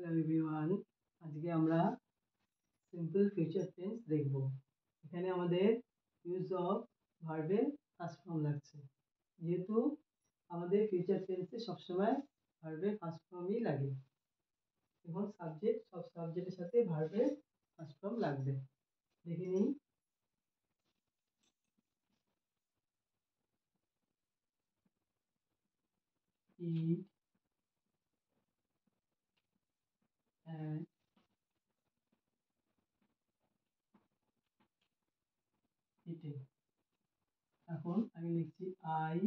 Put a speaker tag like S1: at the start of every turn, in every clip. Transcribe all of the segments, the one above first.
S1: Hello everyone, আজকে আমরা simple future tense দেখব। এখানে আমাদের ইউজ অফ ভার্বের ফার্স্ট ফর্ম লাগছে, যেহেতু আমাদের ফিউচার টেন্সে সবসময় ভার্বের ফার্স্ট ফর্মই লাগে। এখন সব সাবজেক্টের সাথে ভার্বের ফার্স্ট ফর্ম লাগবে। দেখে নিই। Eat and eating. এখন আমি লিখছি আই,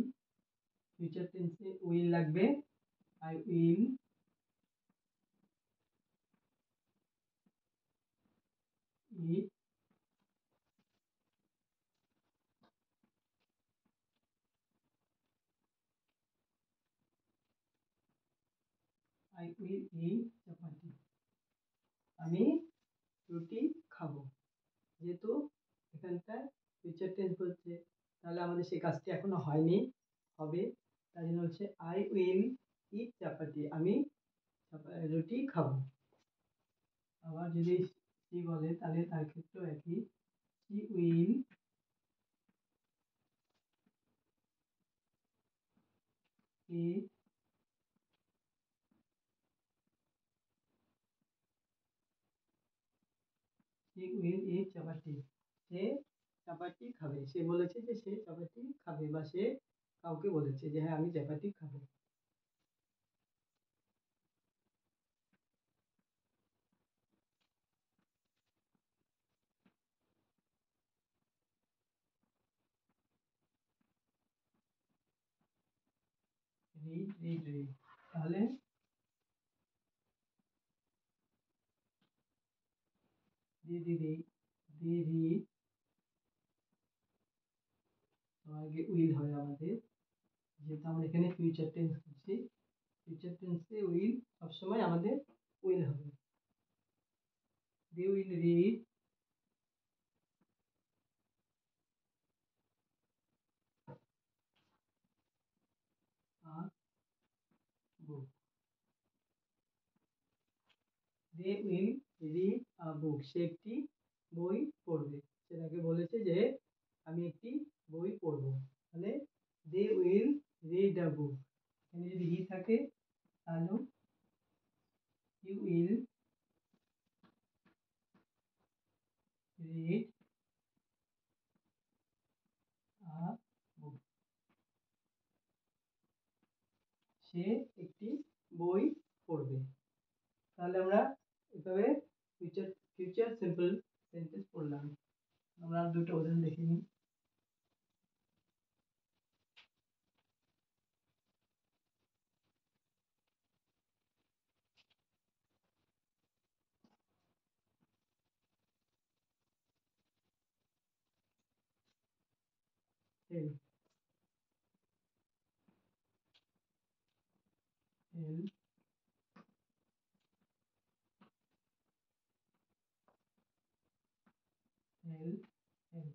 S1: ফিউচার টেন্সে উইল লাগবে। I will eat I will eat chapati. আমি রুটি খাবো। যেহেতু এখানটায় ফিউচার টেন্স বলছে, তাহলে আমাদের সেই কাজটি এখনো হয়নি, হবে। তাই জন্য হচ্ছে আই উইল ইট চাপাতি, আমি রুটি খাবো। আবার যদি সি বলে তাহলে তার ক্ষেত্রেও একই, সি উইল ইট চাপাতি। সে চাপাতি খাবে। সে বলেছে যে সে চাপাতি খাবে, বা সে কাউকে বলেছে যে হ্যাঁ আমি চাপাতি খাবো। রিড রিড রিড, তাহলে রিড আগে উইল হয় আমাদের, যেহেতু আমরা এখানে ফিউচার টেন্স করছি। ফিউচার টেন্সে উইল সবসময় আমাদের উইল হবে। They will read a book. They will read a book, সে একটি বই পড়বে। সেটাকে বলেছে যে আমি একটি বই পড়বো। তাহলে দে উইল রিড আ বুক। এখানে যদি হি থাকে তাহলে you will read a book, সে একটি বই পড়বে। তাহলে আমরা এভাবে ফিউচার ফিউচার সিম্পল সেন্টেন্স পড়লাম। আমরা দুটো উদাহরণ দেখে নিই। হেল হেল হেল হেল।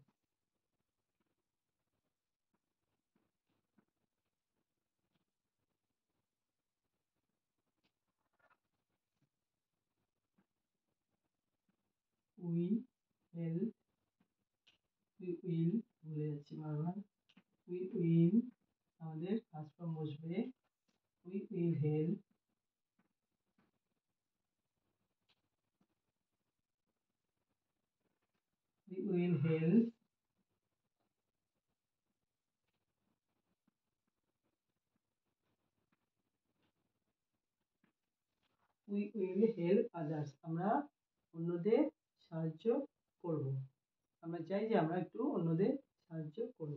S1: উই হেল, উই উইল, ভুলে যাচ্ছি বারবার। উই উইল আমাদের ফার্স্ট ফর্ম বসবে। We will help, we will help we will help others, আমরা অন্যদের সাহায্য করব। আমরা চাই যে আমরা একটু অন্যদের সাহায্য করব,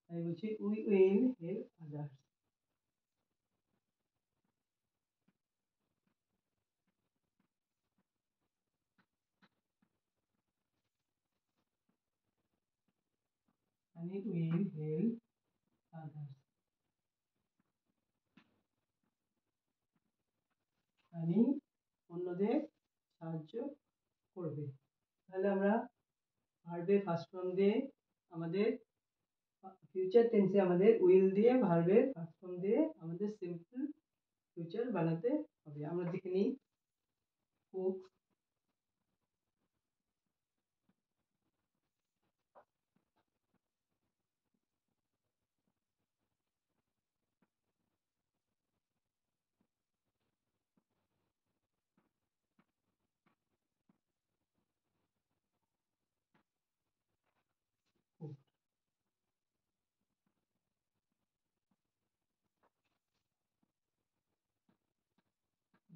S1: তাই বলছি উই উইল হেল্প আদার্স। আমি উইল হেল্প আদার্স, আমি অন্যদের সাহায্য করবে। তাহলে আমরা ভার্বের ফার্স্ট ফর্ম দিয়ে আমাদের ফিউচার টেন্সে আমাদের উইল দিয়ে ভার্বের ফার্স্ট ফর্ম দিয়ে আমাদের সিম্পল ফিউচার বানাতে হবে। আমরা দেখে নিই।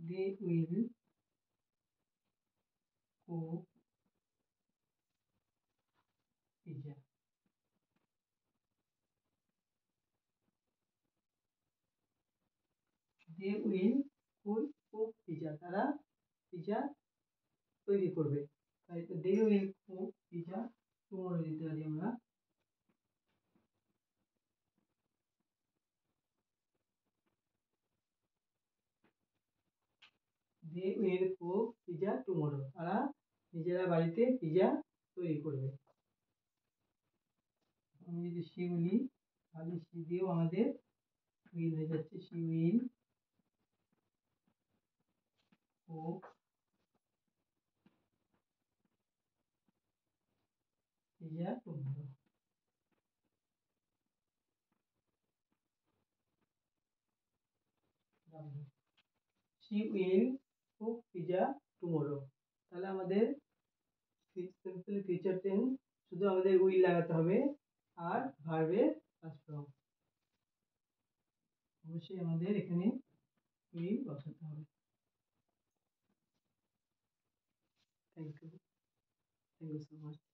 S1: they will cook pizza. They will cook pizza. তারা পিজা তৈরি করবে। তাই they will cook pizza tomorrow দিতে পারি আমরা। they will cook pizza tomorrow. তারা নিজেরা বাড়িতে পিজা তৈরি করবে। আমি যদি she বলি তাহলে she দিয়েও আমাদের will হয়ে যাচ্ছে she will cook pizza tomorrow. she will cook pizza tomorrow. তাহলে আমাদের সিম্পল ফিউচার টেন্স শুধু আমাদের উইল লাগাতে হবে আর ভার্বের পাস্ট ফর্ম। অবশ্যই আমাদের এখানে উইল বসাতে হবে। Thank you so much.